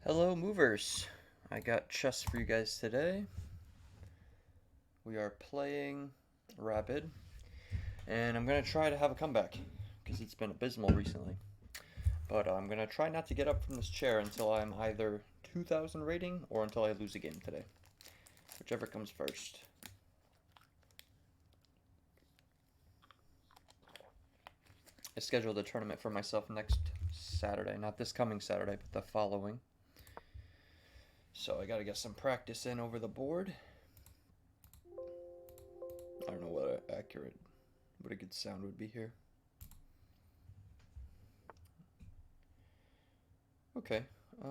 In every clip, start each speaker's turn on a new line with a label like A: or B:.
A: Hello, movers. I got chess for you guys today. We are playing Rapid, and I'm going to try to have a comeback because it's been abysmal recently. But I'm going to try not to get up from this chair until I'm either 2,000 rating or until I lose a game today. Whichever comes first. I scheduled a tournament for myself next Saturday. Not this coming Saturday, but the following. So I got to get some practice in over the board. I don't know what a good sound would be here. Okay. I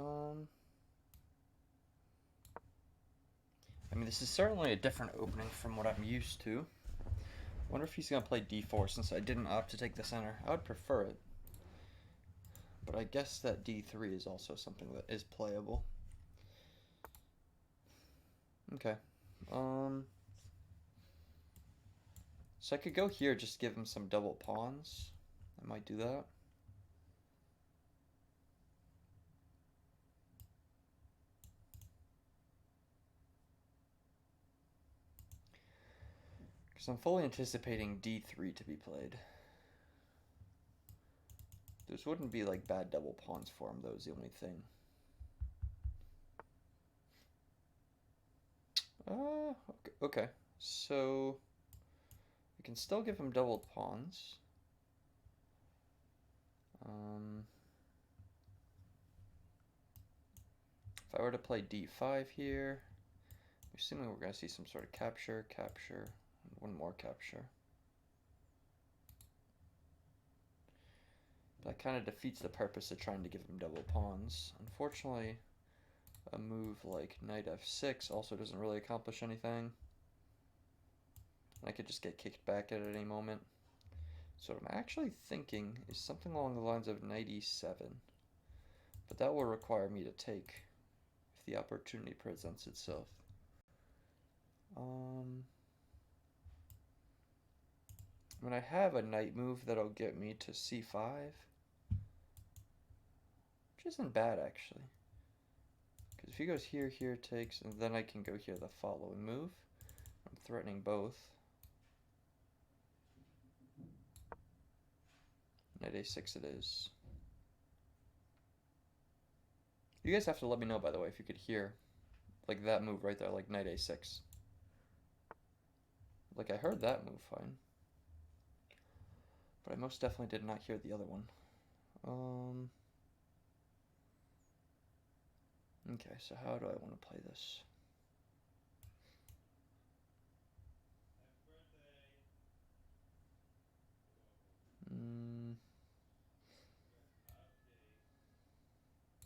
A: mean, this is certainly a different opening from what I'm used to. Wonder if he's gonna play d4 since I didn't opt to take the center. I would prefer it, but I guess that d3 is also something that is playable. Okay. So I could go here, just give him some double pawns. I might do that. Because I'm fully anticipating d3 to be played. Those wouldn't be like bad double pawns for him, though, is the only thing. Okay. So we can still give him double pawns. If I were to play d5 here, assuming we're going to see some sort of capture, and one more capture. That kind of defeats the purpose of trying to give him double pawns. Unfortunately, a move like knight f6 also doesn't really accomplish anything. I could just get kicked back at any moment. So what I'm actually thinking is something along the lines of knight e7. But that will require me to take if the opportunity presents itself. I mean, I have a knight move that'll get me to c5. Which isn't bad, actually. Because if he goes here, here takes, and then I can go here the following move. I'm threatening both. Knight a6 it is. You guys have to let me know, by the way, if you could hear like that move right there, like knight a6. Like, I heard that move fine. But I most definitely did not hear the other one. Okay, so how do I want to play this?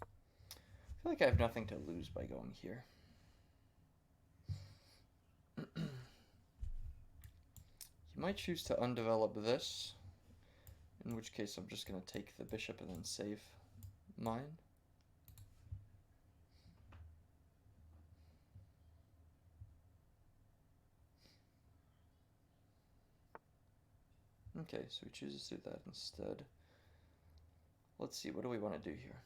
A: I feel like I have nothing to lose by going here. He might choose to undevelop this, in which case I'm just going to take the bishop and then save mine. Okay, so he chooses to do that instead. Let's see, what do we want to do here?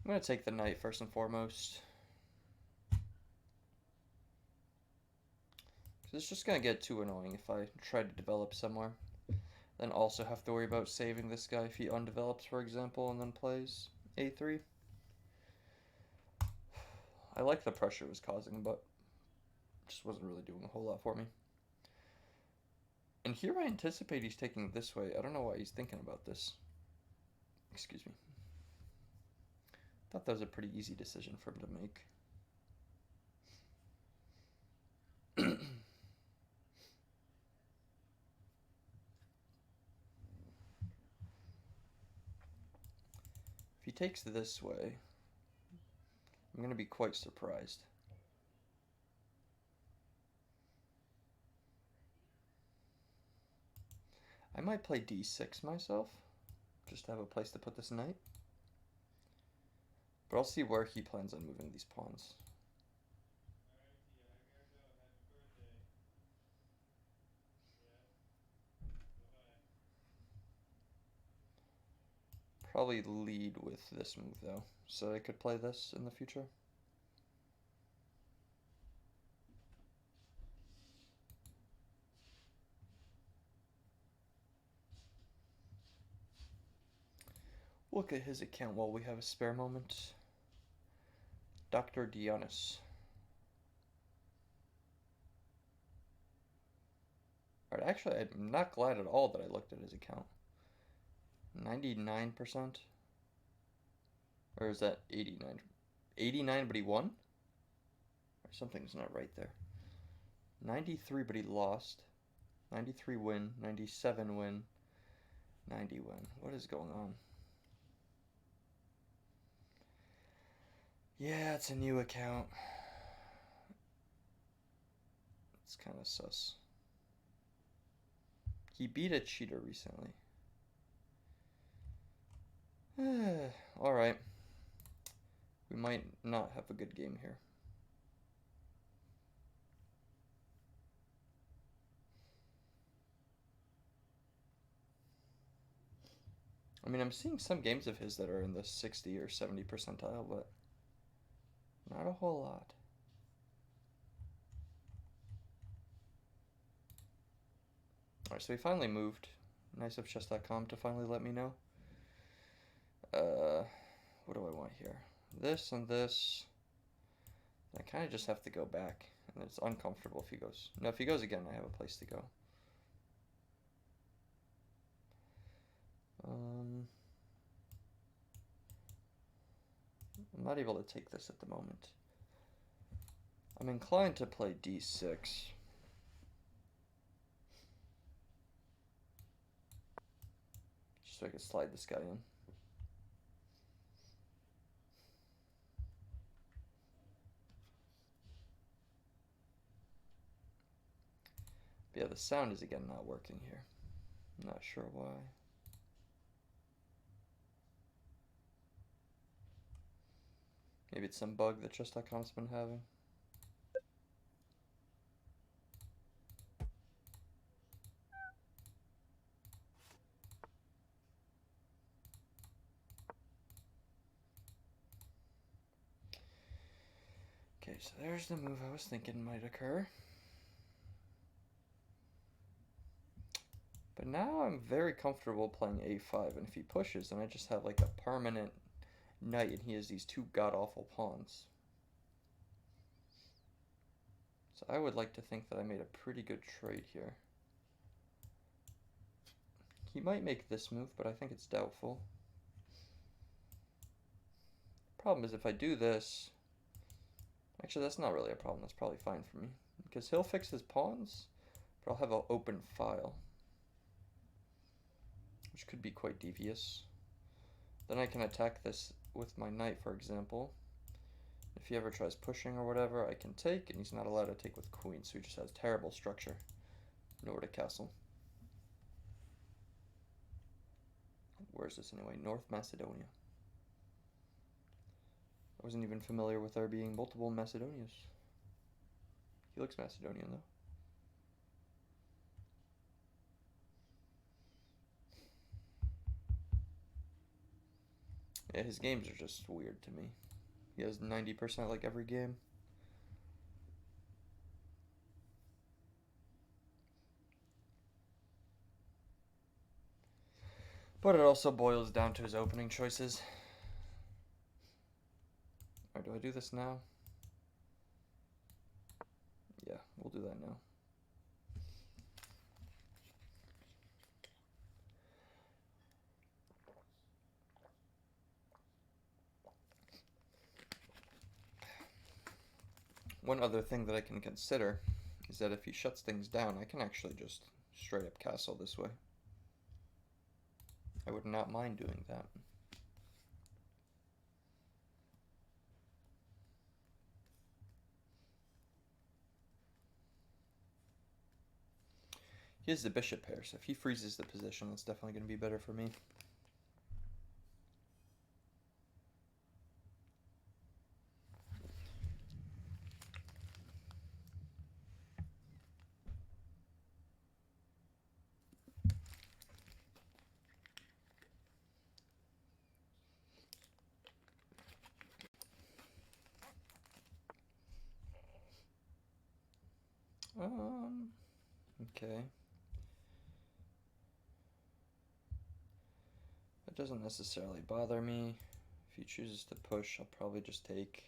A: I'm going to take the knight first and foremost. Because it's just going to get too annoying if I try to develop somewhere. Then also have to worry about saving this guy if he undevelops, for example, and then plays a3. I like the pressure it was causing, but it just wasn't really doing a whole lot for me. And here I anticipate he's taking this way. I don't know why he's thinking about this. Excuse me. Thought that was a pretty easy decision for him to make. If he takes this way, I'm going to be quite surprised. I might play d6 myself, just to have a place to put this knight. But I'll see where he plans on moving these pawns. Probably lead with this move though, so I could play this in the future. Look at his account while we have a spare moment. Dr. Dionys. Alright, actually, I'm not glad at all that I looked at his account. 99%? Or is that 89? 89, but he won? Or something's not right there. 93, but he lost. 93 win, 97 win, 90 win. What is going on? Yeah, it's a new account. It's kind of sus. He beat a cheater recently. Alright. We might not have a good game here. I mean, I'm seeing some games of his that are in the 60 or 70 percentile, but not a whole lot. Alright, so he finally moved. Nice of chess.com to finally let me know. What do I want here? This and this. I kind of just have to go back. And it's uncomfortable if he goes. No, if he goes again, I have a place to go. I'm not able to take this at the moment. I'm inclined to play d6. Just so I can slide this guy in. But yeah, the sound is again not working here. I'm not sure why. Maybe it's some bug that chess.com's been having. Okay, so there's the move I was thinking might occur. But now I'm very comfortable playing a5, and if he pushes, then I just have like a permanent knight, and he has these two god-awful pawns. So I would like to think that I made a pretty good trade here. He might make this move, but I think it's doubtful. Problem is if I do this... Actually, that's not really a problem. That's probably fine for me. Because he'll fix his pawns, but I'll have an open file. Which could be quite devious. Then I can attack this with my knight, for example. If he ever tries pushing or whatever, I can take, and he's not allowed to take with queen, so he just has terrible structure. Nowhere to castle. Where's this anyway? North Macedonia. I wasn't even familiar with there being multiple Macedonias. He looks Macedonian, though. Yeah, his games are just weird to me. He has 90% like every game. But it also boils down to his opening choices. Alright, do I do this now? Yeah, we'll do that now. One other thing that I can consider is that if he shuts things down, I can actually just straight up castle this way. I would not mind doing that. He has the bishop pair, so if he freezes the position, that's definitely going to be better for me. Okay. That doesn't necessarily bother me. If he chooses to push, I'll probably just take.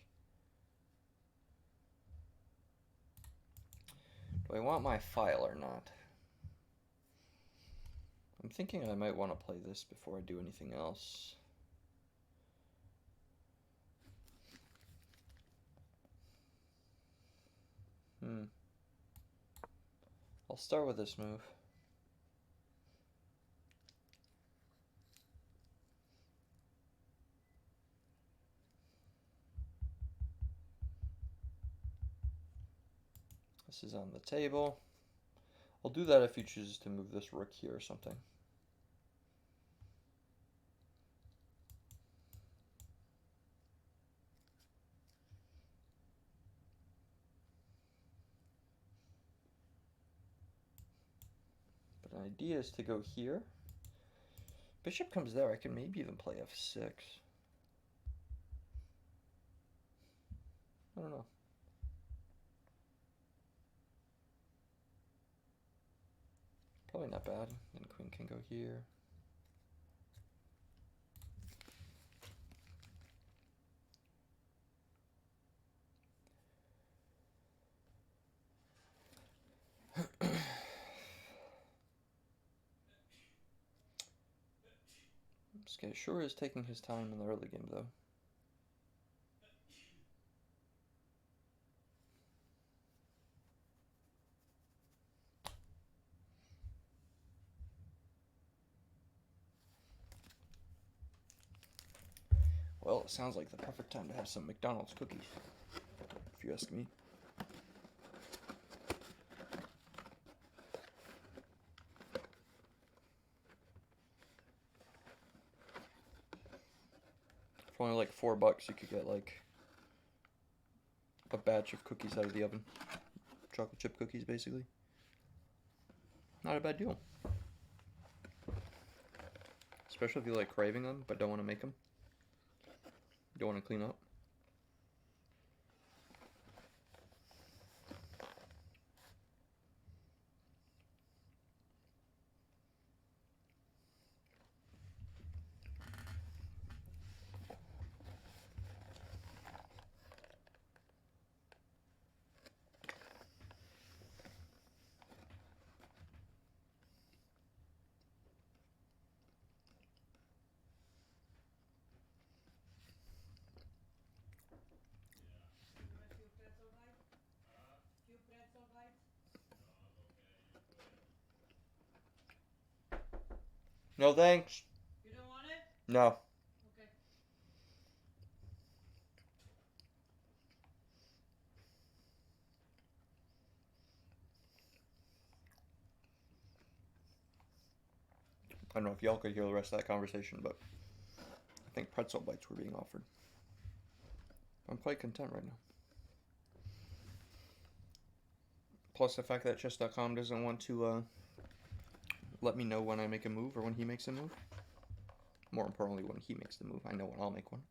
A: Do I want my file or not? I'm thinking I might want to play this before I do anything else. I'll start with this move. This is on the table. I'll do that if he chooses to move this rook here or something. But an idea is to go here. Bishop comes there, I can maybe even play f6. I don't know. Probably not bad. Then queen can go here. This guy sure is taking his time in the early game, though. Well, it sounds like the perfect time to have some McDonald's cookies, if you ask me. For only like $4, you could get like a batch of cookies out of the oven. Chocolate chip cookies, basically. Not a bad deal. Especially if you like craving them, but don't want to make them. Don't want to clean up. No thanks.
B: You don't want it?
A: No.
B: Okay.
A: I don't know if y'all could hear the rest of that conversation, but I think pretzel bites were being offered. I'm quite content right now. Plus the fact that chess.com doesn't want to let me know when I make a move or when he makes a move. More importantly, when he makes the move, I know when I'll make one.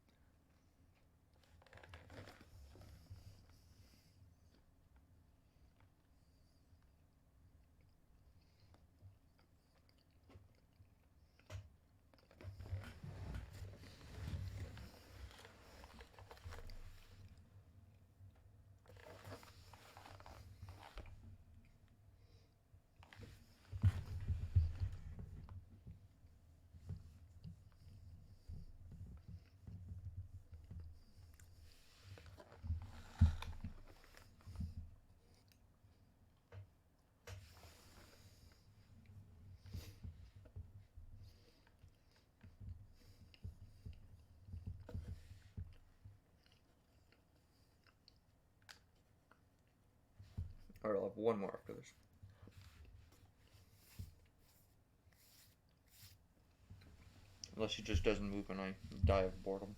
A: Alright, I'll have one more after this. Unless he just doesn't move and I die of boredom.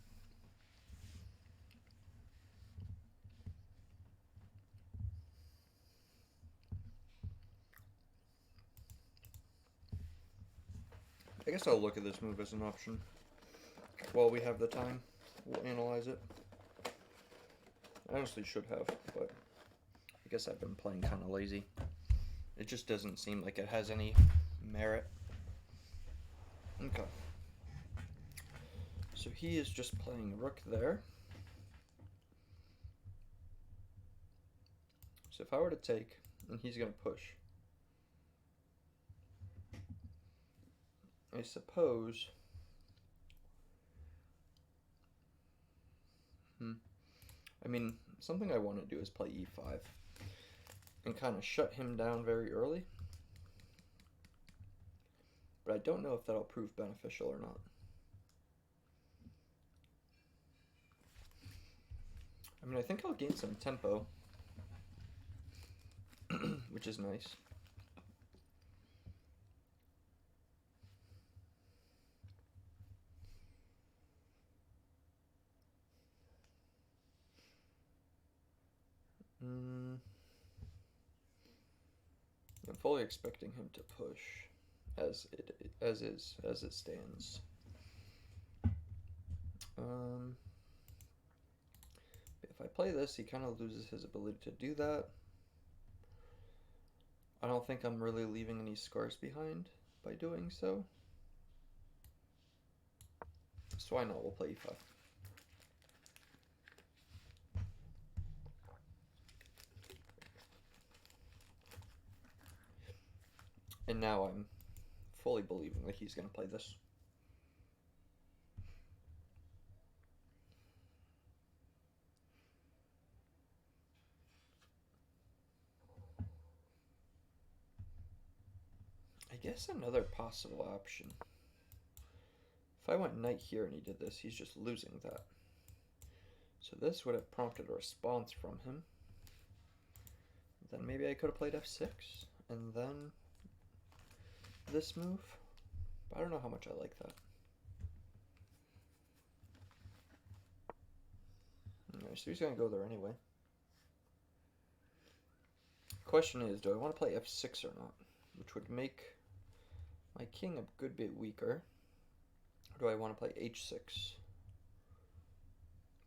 A: I guess I'll look at this move as an option. While we have the time, we'll analyze it. I honestly should have, but I guess I've been playing kind of lazy. It just doesn't seem like it has any merit. Okay. So he is just playing rook there. So if I were to take, and he's going to push, I suppose... I mean, something I want to do is play e5 and kind of shut him down very early. But I don't know if that'll prove beneficial or not. I mean, I think I'll gain some tempo, which is nice. I'm fully expecting him to push, as it stands. If I play this, he kind of loses his ability to do that. I don't think I'm really leaving any scars behind by doing so. So why not? We'll play e5. And now I'm fully believing that he's going to play this. I guess another possible option. If I went knight here and he did this, he's just losing that. So this would have prompted a response from him. Then maybe I could have played f6 and then this move. But I don't know how much I like that. Alright, so he's going to go there anyway. Question is, do I want to play f6 or not? Which would make my king a good bit weaker. Or do I want to play h6?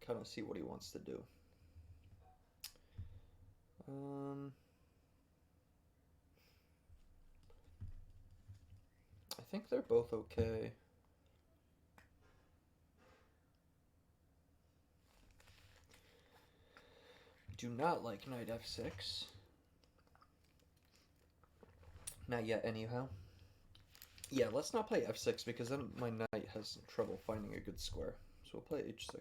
A: Kind of see what he wants to do. I think they're both okay. Do not like knight f6. Not yet, anyhow. Yeah, let's not play f6 because then my knight has trouble finding a good square. So we'll play h6.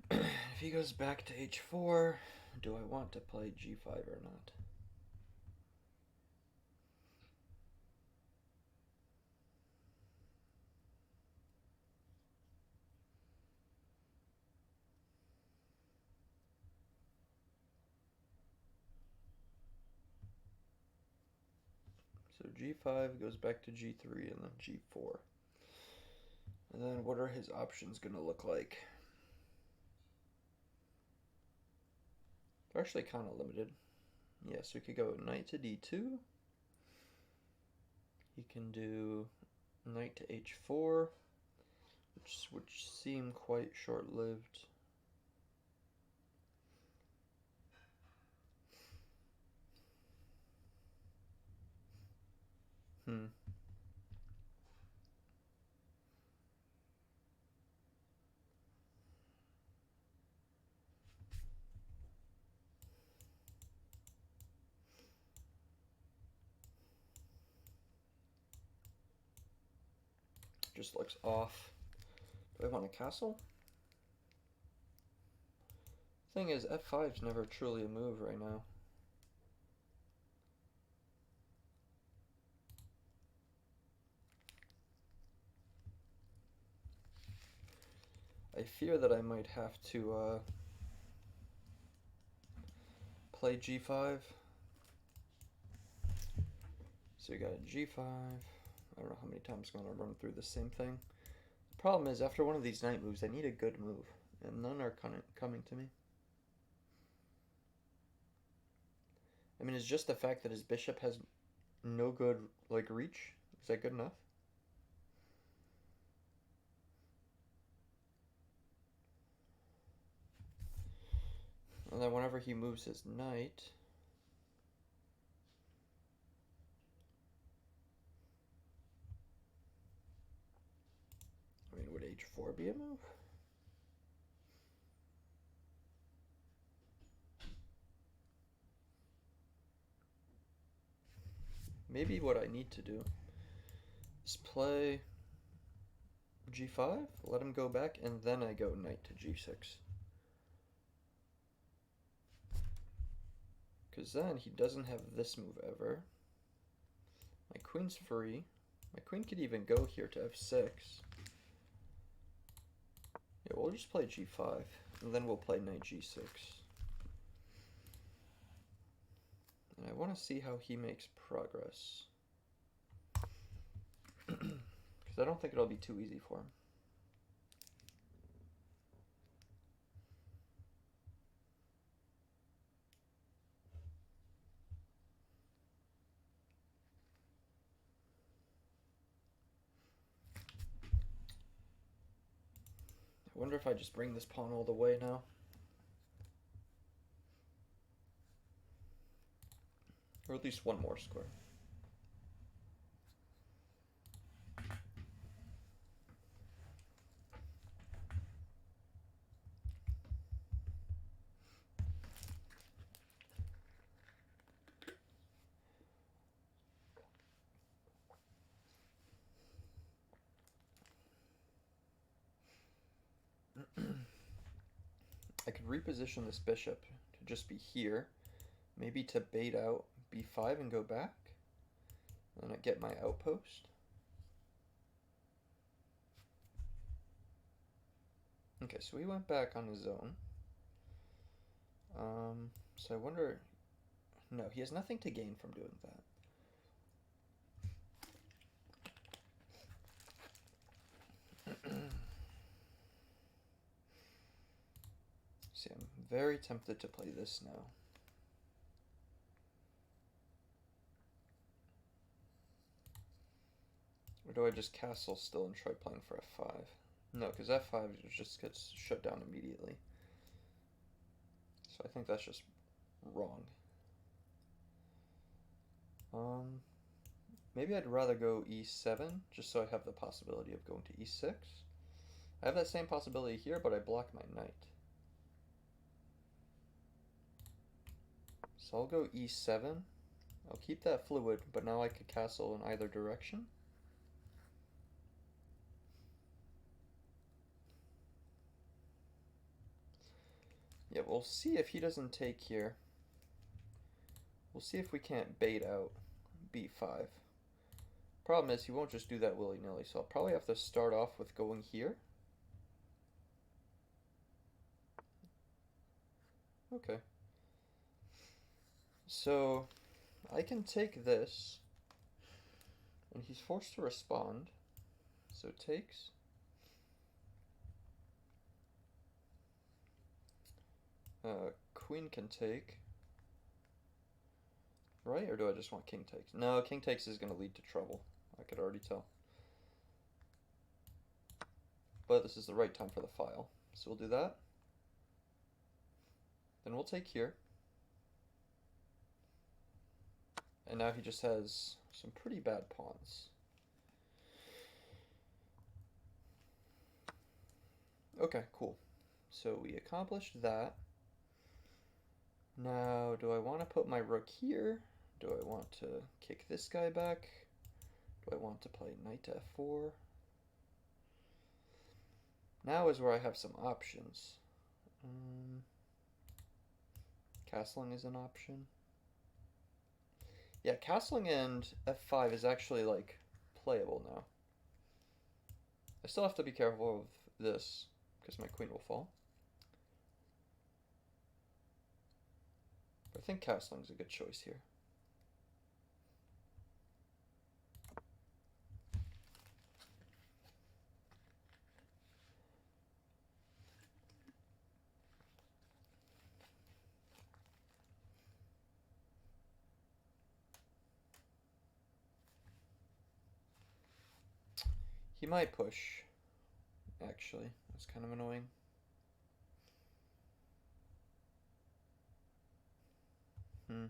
A: If he goes back to h4, do I want to play g5 or not? So g5 goes back to g3 and then g4. And then what are his options going to look like? They're actually kind of limited. Yeah, so we could go knight to d2. He can do knight to h4, which seem quite short-lived. Just looks off. Do I want a castle? Thing is, f5's never truly a move right now. I fear that I might have to play g5. So we got a g5. I don't know how many times I'm going to run through the same thing. Problem is, after one of these knight moves, I need a good move, and none are coming to me. I mean, it's just the fact that his bishop has no good, like, reach. Is that good enough? And then whenever he moves his knight... I mean, would h4 be a move? Maybe what I need to do is play g5, let him go back, and then I go knight to g6. Because then he doesn't have this move ever. My queen's free. My queen could even go here to f6. Yeah, we'll just play g5, and then we'll play knight g6. And I want to see how he makes progress. Because I don't think it'll be too easy for him. I wonder if I just bring this pawn all the way now. Or at least one more square. I could reposition this bishop to just be here. Maybe to bait out b5 and go back. And I get my outpost. Okay, so he went back on his own. So I wonder... No, he has nothing to gain from doing that. See, I'm very tempted to play this now. Or do I just castle still and try playing for f5? No, because f5 just gets shut down immediately. So I think that's just wrong. Maybe I'd rather go e7, just so I have the possibility of going to e6. I have that same possibility here, but I block my knight. So I'll go e7. I'll keep that fluid, but now I could castle in either direction. Yeah, we'll see if he doesn't take here. We'll see if we can't bait out b5. Problem is, he won't just do that willy-nilly, so I'll probably have to start off with going here. Okay. So, I can take this, and he's forced to respond. So takes. Queen can take. Right, or do I just want king takes? No, king takes is going to lead to trouble. I could already tell. But this is the right time for the file. So we'll do that. Then we'll take here. And now he just has some pretty bad pawns. Okay, cool. So we accomplished that. Now, do I want to put my rook here? Do I want to kick this guy back? Do I want to play knight to f4? Now is where I have some options. Castling is an option. Yeah, castling and f5 is actually, like, playable now. I still have to be careful of this, because my queen will fall. But I think castling's a good choice here. He might push, actually. That's kind of annoying. How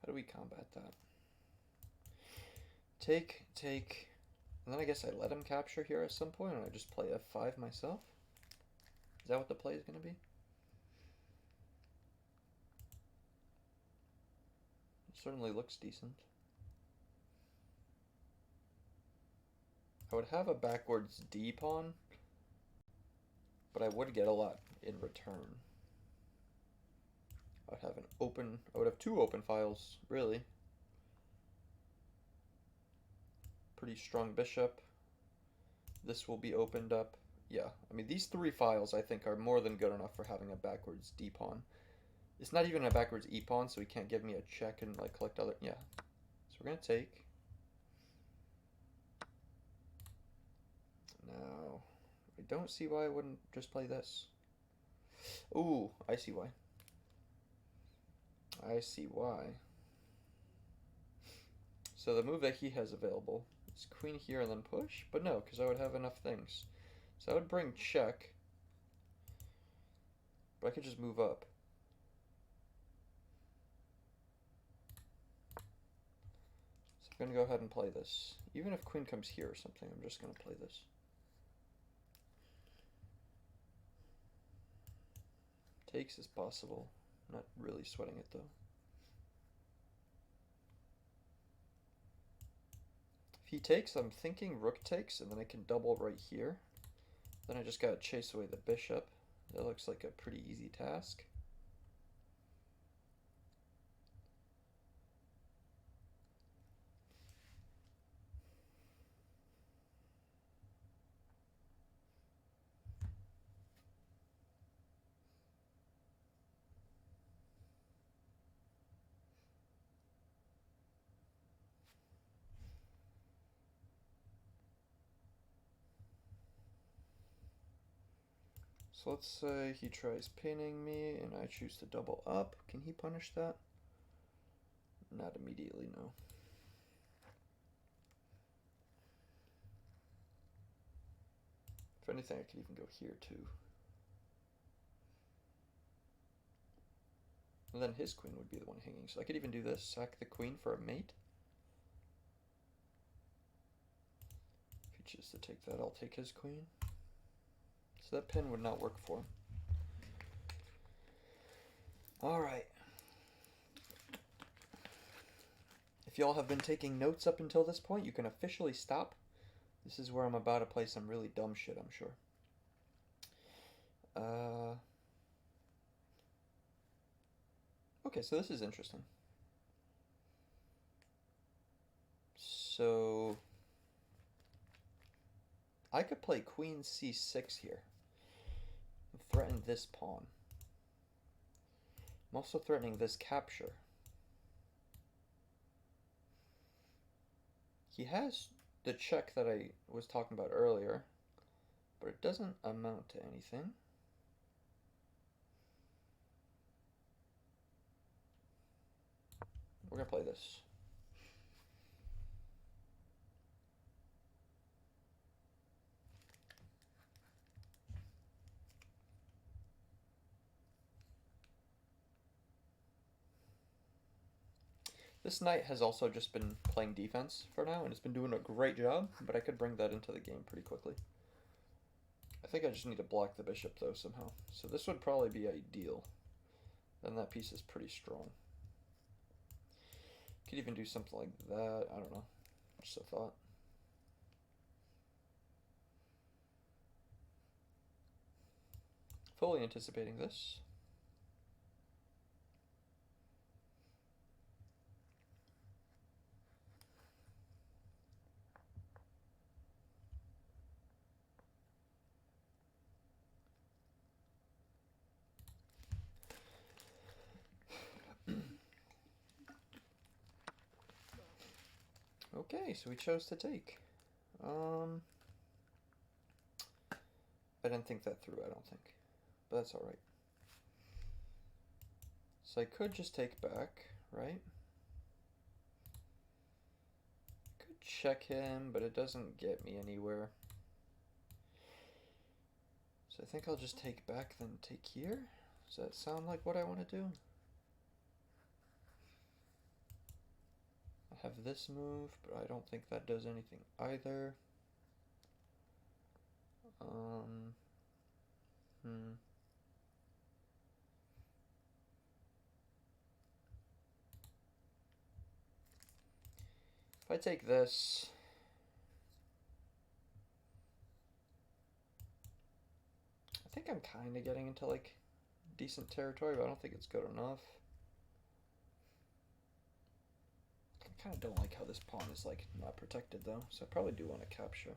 A: do we combat that? Take, and then I guess I let him capture here at some point, and I just play f5 myself? Is that what the play is going to be? It certainly looks decent. I would have a backwards D pawn, but I would get a lot in return. I would have two open files, really. Pretty strong bishop. This will be opened up. Yeah, I mean, these three files, I think, are more than good enough for having a backwards D pawn. It's not even a backwards E pawn, so he can't give me a check and, like, collect other... Yeah. So we're going to take. Now, I don't see why I wouldn't just play this. Ooh, I see why. I see why. So the move that he has available is queen here and then push, but no, because I would have enough things. So I would bring check, but I could just move up. So I'm going to go ahead and play this. Even if queen comes here or something, I'm just going to play this. Takes is possible. Not really sweating it though. If he takes, I'm thinking rook takes, and then I can double right here. Then I just gotta chase away the bishop. That looks like a pretty easy task. So let's say he tries pinning me and I choose to double up. Can he punish that? Not immediately, no. If anything, I could even go here too. And then his queen would be the one hanging. So I could even do this, sack the queen for a mate. If he chooses to take that, I'll take his queen. So that pin would not work for him. Alright. If y'all have been taking notes up until this point, you can officially stop. This is where I'm about to play some really dumb shit, I'm sure. Okay, so this is interesting. So I could play queen c6 here and threaten this pawn. I'm also threatening this capture. He has the check that I was talking about earlier, but it doesn't amount to anything. We're gonna play this. This knight has also just been playing defense for now, and it's been doing a great job, but I could bring that into the game pretty quickly. I think I just need to block the bishop, though, somehow. So this would probably be ideal. Then that piece is pretty strong. Could even do something like that. I don't know. Just a thought. Fully anticipating this. Okay, so we chose to take. I didn't think that through, I don't think. But that's alright. So I could just take back, right? Could check him, but it doesn't get me anywhere. So I think I'll just take back, then take here. Does that sound like what I want to do? I have this move, but I don't think that does anything either. If I take this, I think I'm kind of getting into like decent territory, but I don't think it's good enough. I kind of don't like how this pawn is like not protected though, so I probably do want to capture.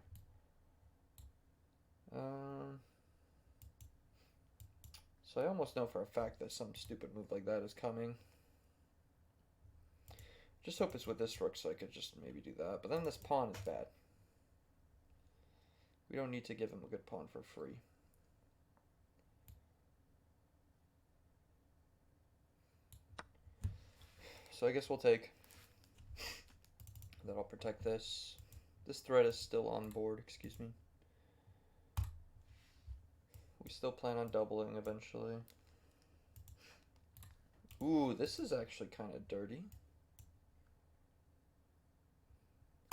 A: So I almost know for a fact that some stupid move like that is coming. Just hope it's with this rook so I could just maybe do that. But then this pawn is bad. We don't need to give him a good pawn for free. So I guess we'll take. That'll protect this. This threat is still on board, excuse me. We still plan on doubling eventually. Ooh, this is actually kind of dirty.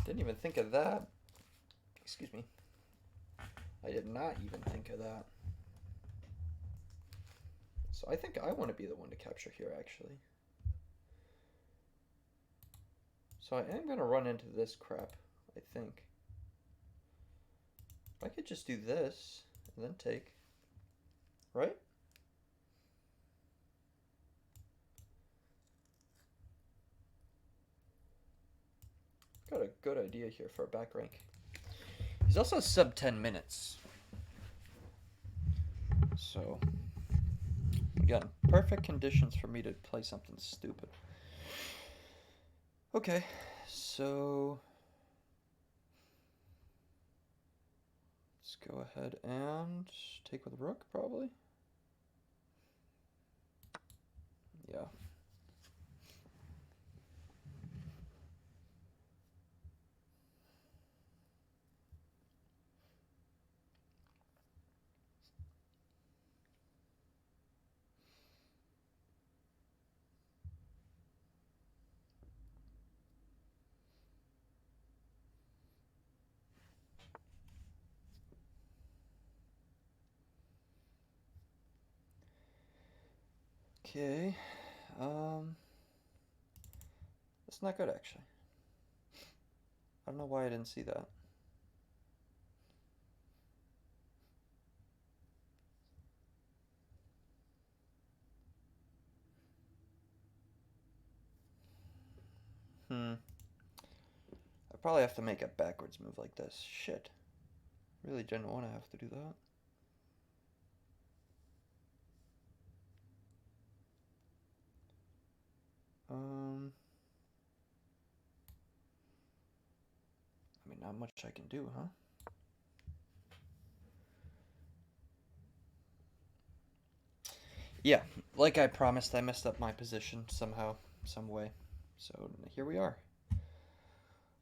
A: Didn't even think of that. Excuse me. I did not even think of that. So I think I want to be the one to capture here, actually. So I am going to run into this crap, I think. I could just do this and then take. Right? Got a good idea here for a back rank. He's also sub 10 minutes. So, again, perfect conditions for me to play something stupid. Okay, so let's go ahead and take with rook, probably. Yeah. Okay, that's not good actually. I don't know why I didn't see that. I probably have to make a backwards move like this. Shit. Really didn't want to have to do that. I mean, not much I can do, huh? Yeah, like I promised, I messed up my position somehow, some way. So here we are,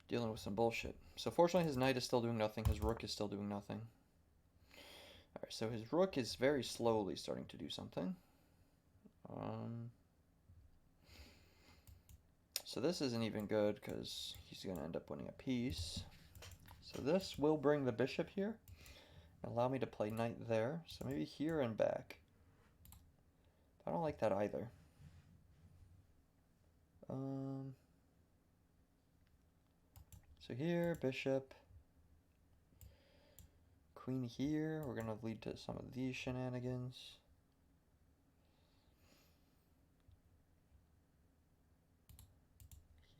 A: dealing with some bullshit. So fortunately his knight is still doing nothing, his rook is still doing nothing. Alright, so his rook is very slowly starting to do something. So this isn't even good because he's going to end up winning a piece. So this will bring the bishop here and allow me to play knight there. So maybe here and back. I don't like that either. So here, bishop. Queen here. We're going to lead to some of these shenanigans.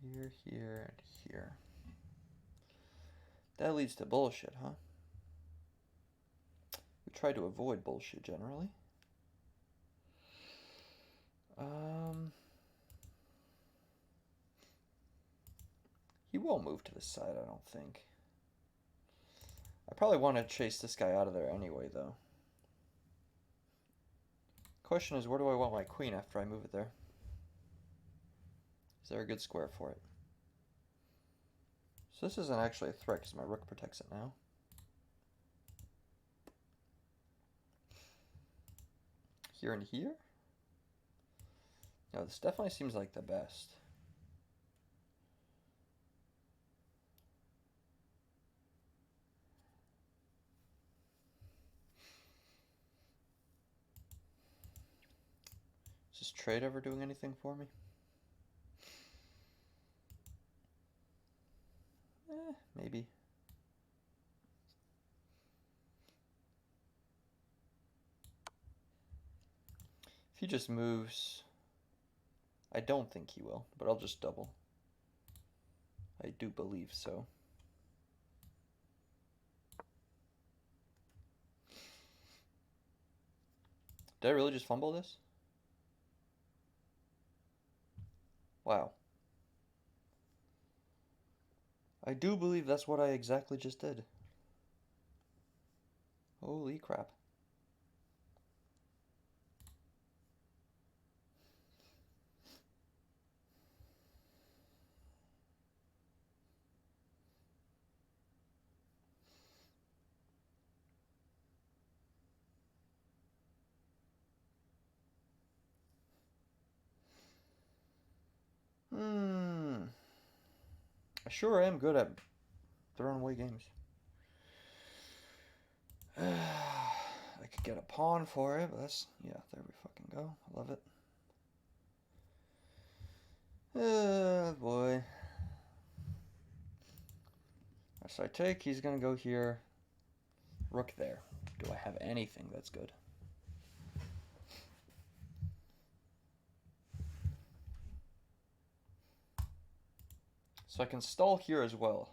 A: Here, here, and here. That leads to bullshit, huh? We try to avoid bullshit generally. He won't move to the side, I don't think. I probably want to chase this guy out of there anyway, though. Question is, where do I want my queen after I move it there? Is there a good square for it? So this isn't actually a threat because my rook protects it now. Here and here? No, this definitely seems like the best. Is this trade ever doing anything for me? Maybe. If he just moves, I don't think he will, but I'll just double. I do believe so. Did I really just fumble this? Wow. I do believe that's what I exactly just did. Holy crap. I sure am good at throwing away games. I could get a pawn for it, but that's... yeah, there we fucking go. I love it. Boy. So I take, he's gonna go here. Rook there. Do I have anything that's good? So I can stall here as well.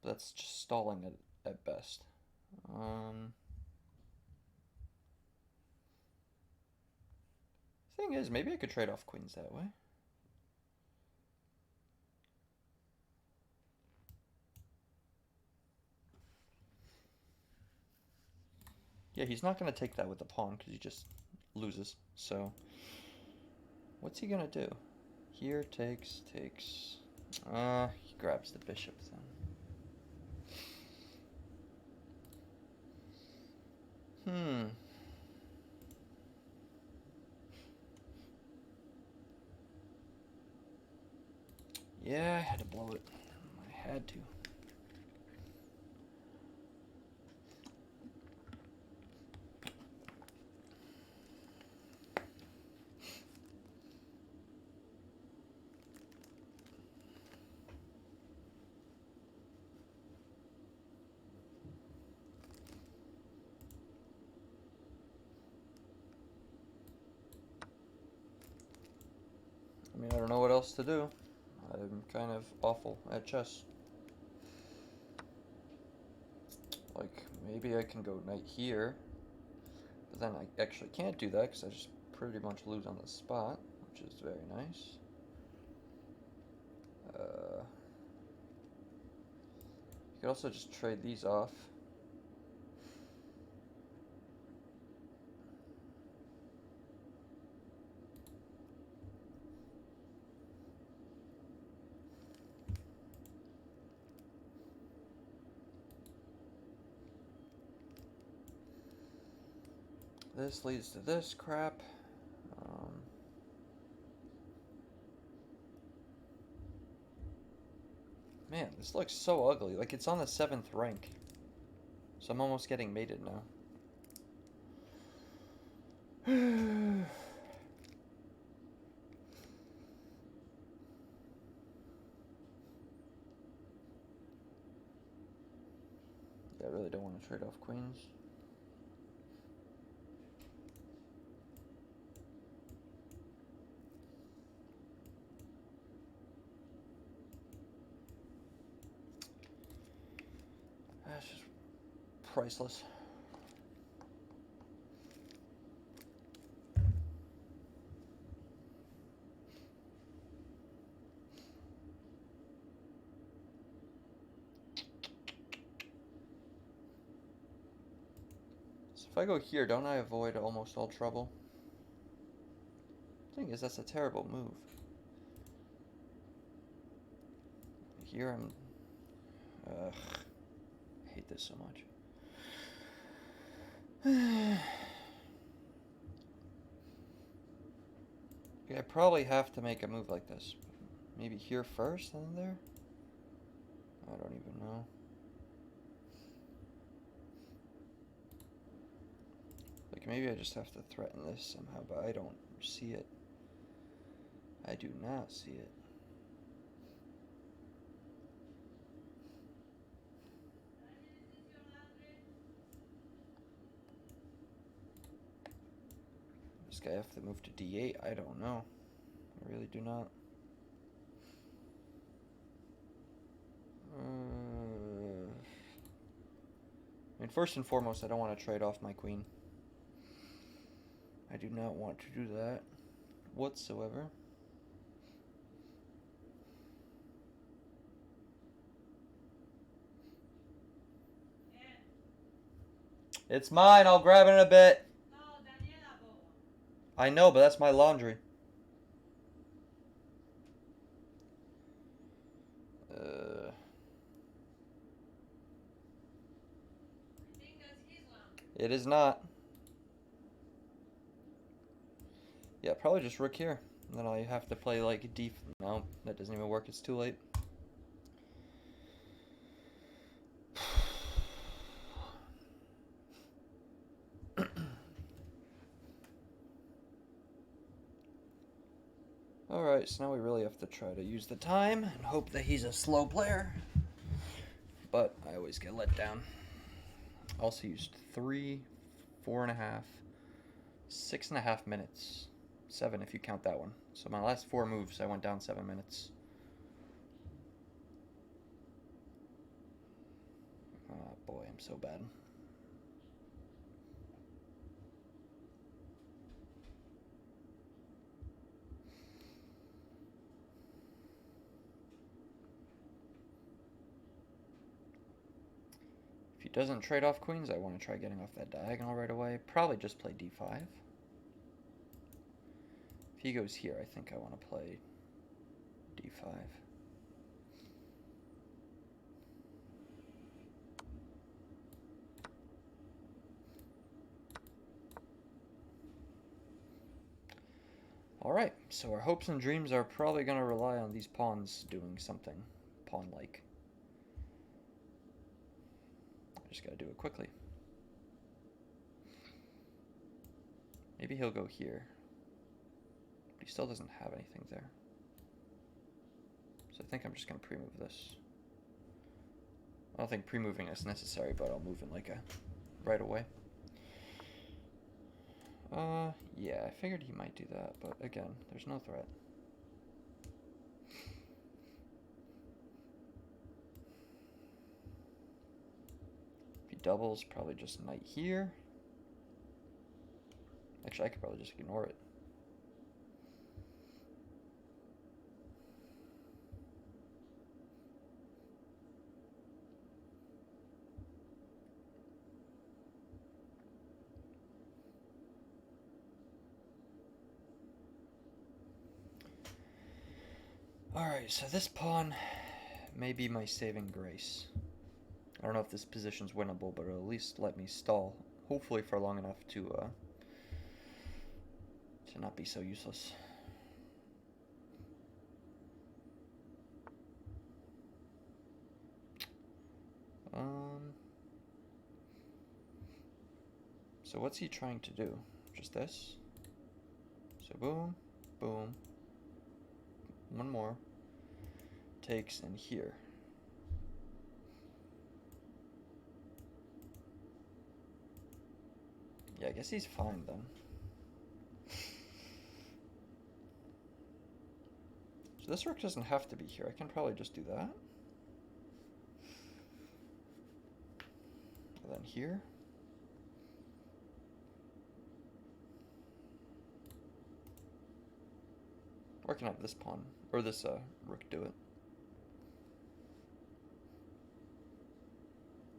A: That's just stalling at best. Thing is, maybe I could trade off queens that way. Yeah, he's not going to take that with the pawn because he just loses. So, what's he going to do? Here, takes. He grabs the bishop then. Yeah, I had to blow it. I had to. I mean, I don't know what else to do. I'm kind of awful at chess. Like, maybe I can go knight here. But then I actually can't do that because I just pretty much lose on the spot, which is very nice. You could also just trade these off. This leads to this crap. Man, this looks so ugly. Like, it's on the 7th rank. So I'm almost getting mated now. Yeah, I really don't want to trade off queens. That's just priceless. So if I go here, don't I avoid almost all trouble? Thing is, that's a terrible move. here I'm... Ugh. I hate this so much. Okay, I probably have to make a move like this. Maybe here first, and then there? I don't even know. Like, maybe I just have to threaten this somehow, but I don't see it. I do not see it. Does this guy have to move to d8? I don't know. I really do not. I mean, first and foremost, I don't want to trade off my queen. I do not want to do that whatsoever. It's mine. I'll grab it in a bit. I know, but that's my laundry. It is not. Yeah, probably just rook here. And then I have to play like d... No, that doesn't even work. It's too late. Alright, so now we really have to try to use the time and hope that he's a slow player. But I always get let down. Also used 3, 4.5, 6.5 minutes. 7 if you count that one. So my last 4 moves, I went down 7 minutes. Oh boy, I'm so bad. If he doesn't trade off queens, I want to try getting off that diagonal right away. Probably just play d5. If he goes here, I think I want to play d5. Alright, so our hopes and dreams are probably going to rely on these pawns doing something pawn-like. I just got to do it quickly. Maybe he'll go here. But he still doesn't have anything there. So I think I'm just going to pre-move this. I don't think pre-moving is necessary, but I'll move in like a right away. Yeah, I figured he might do that, but again, there's no threat. If he doubles, probably just knight here. Actually, I could probably just ignore it. Alright, so this pawn may be my saving grace. I don't know if this position's winnable, but it'll at least let me stall, hopefully for long enough to not be so useless. So what's he trying to do? Just this? So boom, boom. One more. Takes in here. Yeah, I guess he's fine then. So this rook doesn't have to be here. I can probably just do that. And then here. Or I can have this pawn, or this rook do it.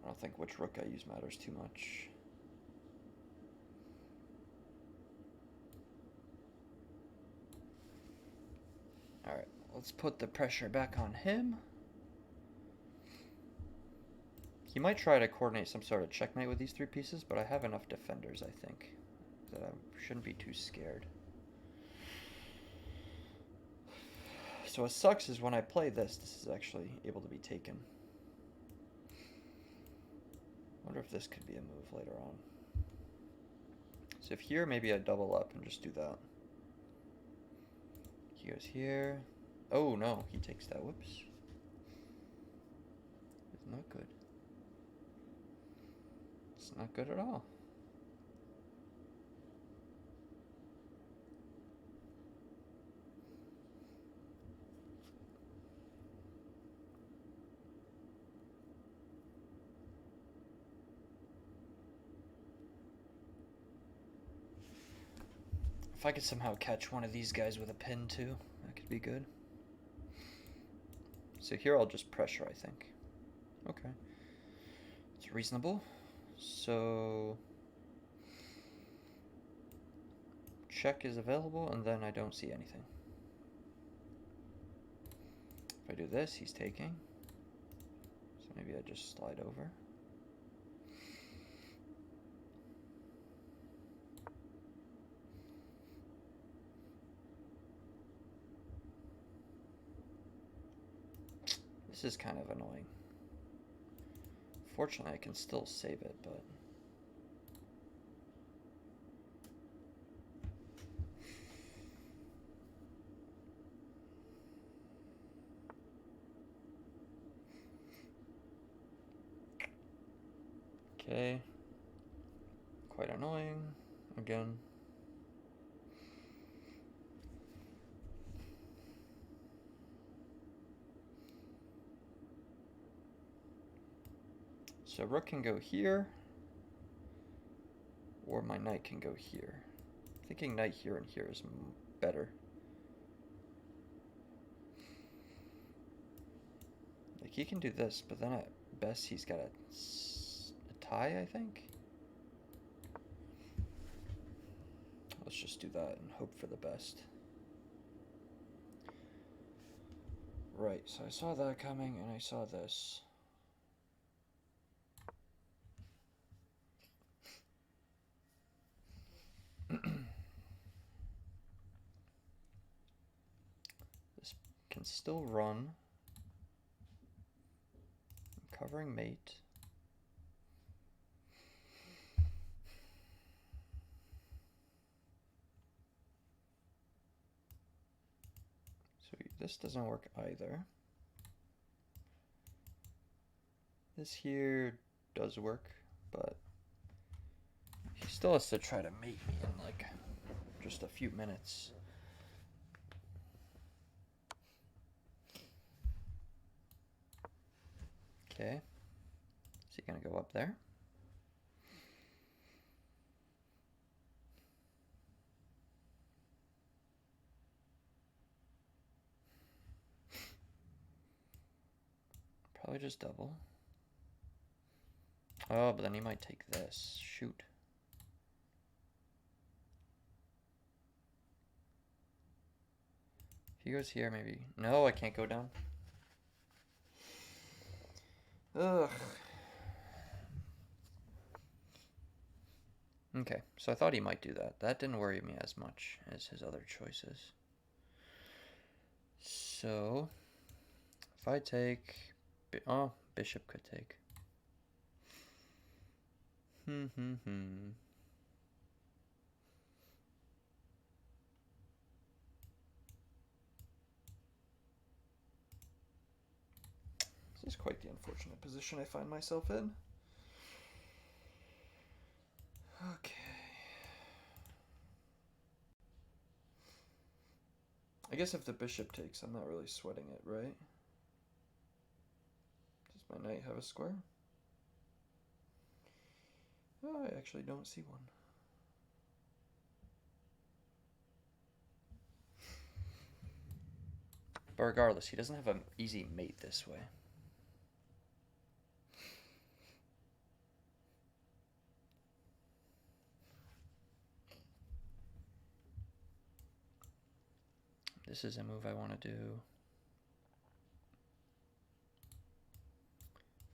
A: I don't think which rook I use matters too much. Alright, let's put the pressure back on him. He might try to coordinate some sort of checkmate with these 3 pieces, but I have enough defenders, I think, that I shouldn't be too scared. So what sucks is when I play this is actually able to be taken. I wonder if this could be a move later on. So if here, maybe I double up and just do that. He goes here. Oh no, he takes that. Whoops. It's not good. It's not good at all. If I could somehow catch one of these guys with a pin too, that could be good. So here I'll just pressure, I think. Okay. It's reasonable. So check is available, and then I don't see anything. If I do this, he's taking. So maybe I just slide over. This is kind of annoying. Fortunately, I can still save it, but... Okay. Quite annoying. Again. So rook can go here, or my knight can go here. Thinking knight here and here is better. Like he can do this, but then at best he's got a tie, I think. Let's just do that and hope for the best. Right, so I saw that coming and I saw this. This can still run. I'm covering mate. So this doesn't work either. This here does work, but he still has to try to mate me in like just a few minutes. Okay, is he gonna go up there? Probably just double. Oh, but then he might take this. Shoot. If he goes here, maybe. No, I can't go down. Ugh. Okay, so I thought he might do that. That didn't worry me as much as his other choices. So, if I take... Oh, bishop could take. This is quite the unfortunate position I find myself in. Okay. I guess if the bishop takes, I'm not really sweating it, right? Does my knight have a square? Oh, I actually don't see one. But regardless, he doesn't have an easy mate this way. This is a move I want to do.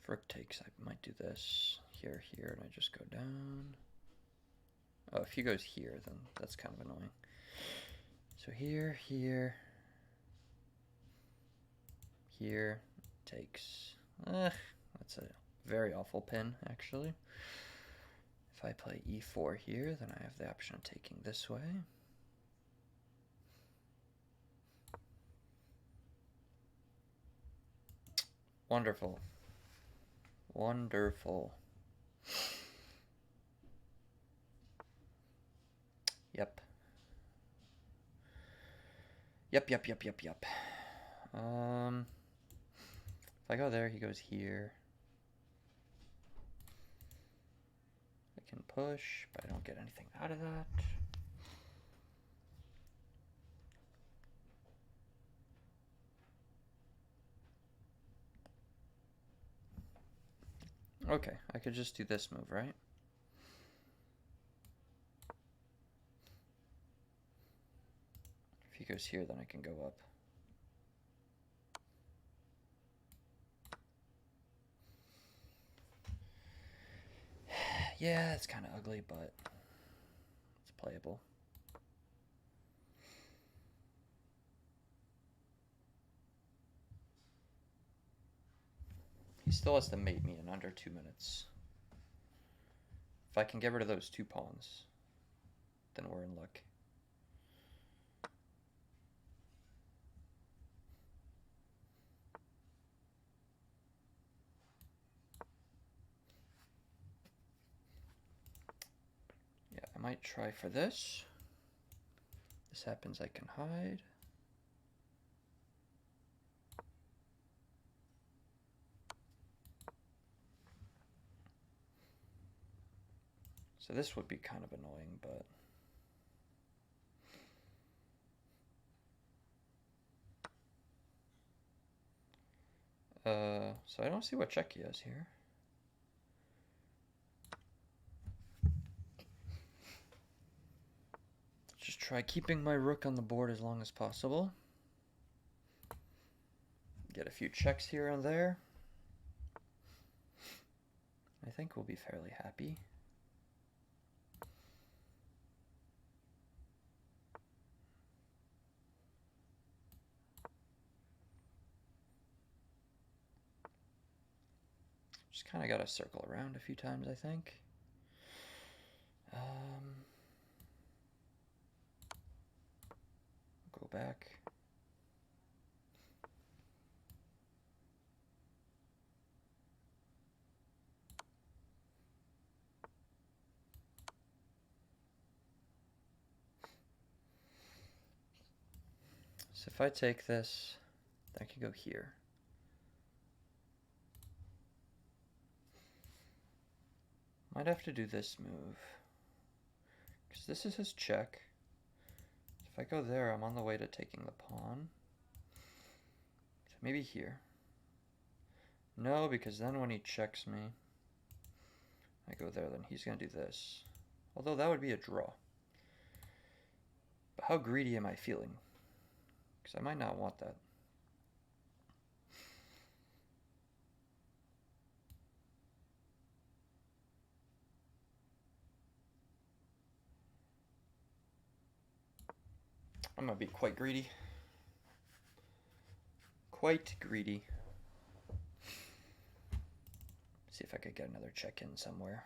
A: rook takes, I might do this here, here, and I just go down. Oh, if he goes here, then that's kind of annoying. So here, here, here, takes. That's a very awful pin, actually. If I play e4 here, then I have the option of taking this way. Wonderful. Wonderful. Yep. Yep. If I go there, he goes here. I can push, but I don't get anything out of that. Okay, I could just do this move, right? If he goes here, then I can go up. Yeah, it's kind of ugly, but it's playable. He still has to mate me in under 2 minutes. If I can get rid of those 2 pawns, then we're in luck. Yeah, I might try for this. This happens, I can hide. So this would be kind of annoying, but so I don't see what check he has here. Just try keeping my rook on the board as long as possible. Get a few checks here and there. I think we'll be fairly happy. Just kind of got to circle around a few times, I think. Go back. So if I take this, I can go here. Might have to do this move, because this is his check. If I go there, I'm on the way to taking the pawn. So maybe here. No, because then when he checks me, I go there, then he's going to do this. Although that would be a draw. But how greedy am I feeling? Because I might not want that. I'm going to be quite greedy. Quite greedy. See if I could get another check in somewhere.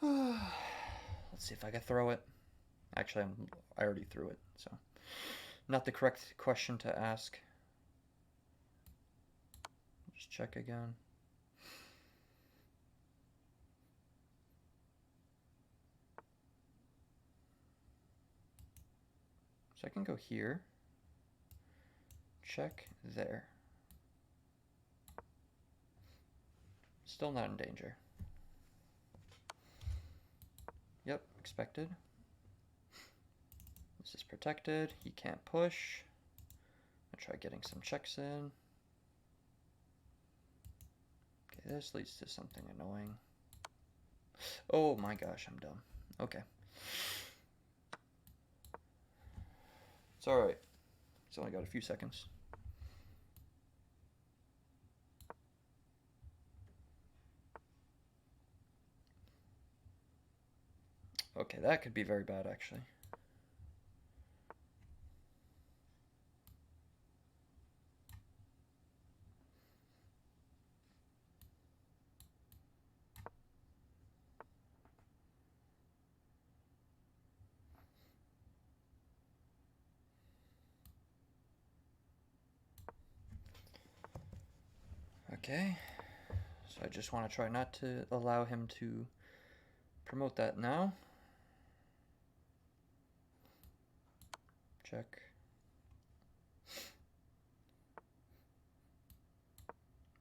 A: Let's see if I can throw it. Actually, I already threw it, so not the correct question to ask. Just check again. So I can go here, check there. Still not in danger. Yep, expected. This is protected. He can't push. I'll try getting some checks in. Okay, this leads to something annoying. Oh my gosh, I'm dumb. Okay. It's alright. It's only got a few seconds. Okay, that could be very bad, actually. Okay, so I just want to try not to allow him to promote that now. Check.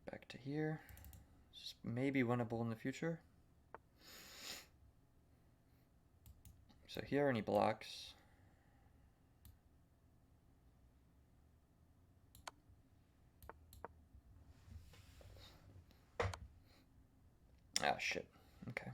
A: Back to here. This may be winnable in the future. So here are any blocks. Ah, shit. Okay.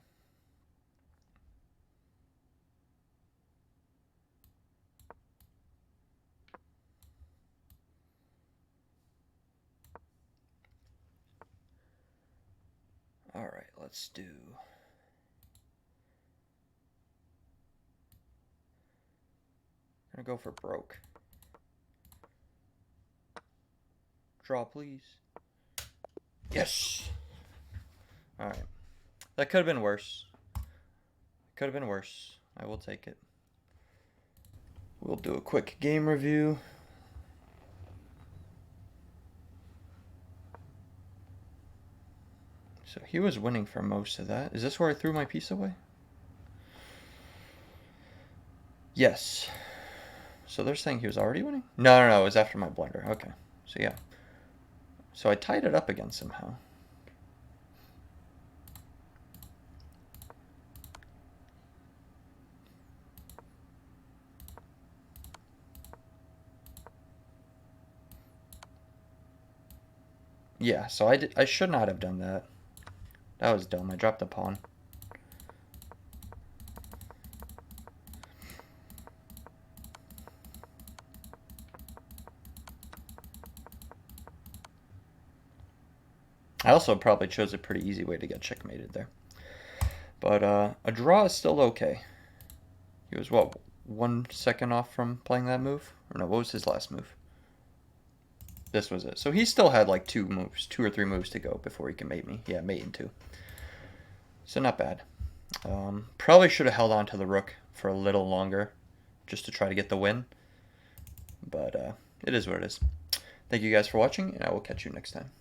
A: All right, let's do... I'm gonna go for broke. Draw, please. Yes! All right. That could have been worse. Could have been worse. I will take it. We'll do a quick game review. So he was winning for most of that. Is this where I threw my piece away? Yes. So they're saying he was already winning? No, it was after my blunder. Okay. So yeah. So I tied it up again somehow. Yeah, so I should not have done that. That was dumb. I dropped the pawn. I also probably chose a pretty easy way to get checkmated there. But a draw is still okay. He was, what, 1 second off from playing that move? Or no, what was his last move? This was it. So he still had like 2 or 3 moves to go before he can mate me. Yeah, mate in 2. So not bad. Probably should have held on to the rook for a little longer just to try to get the win. But it is what it is. Thank you guys for watching, and I will catch you next time.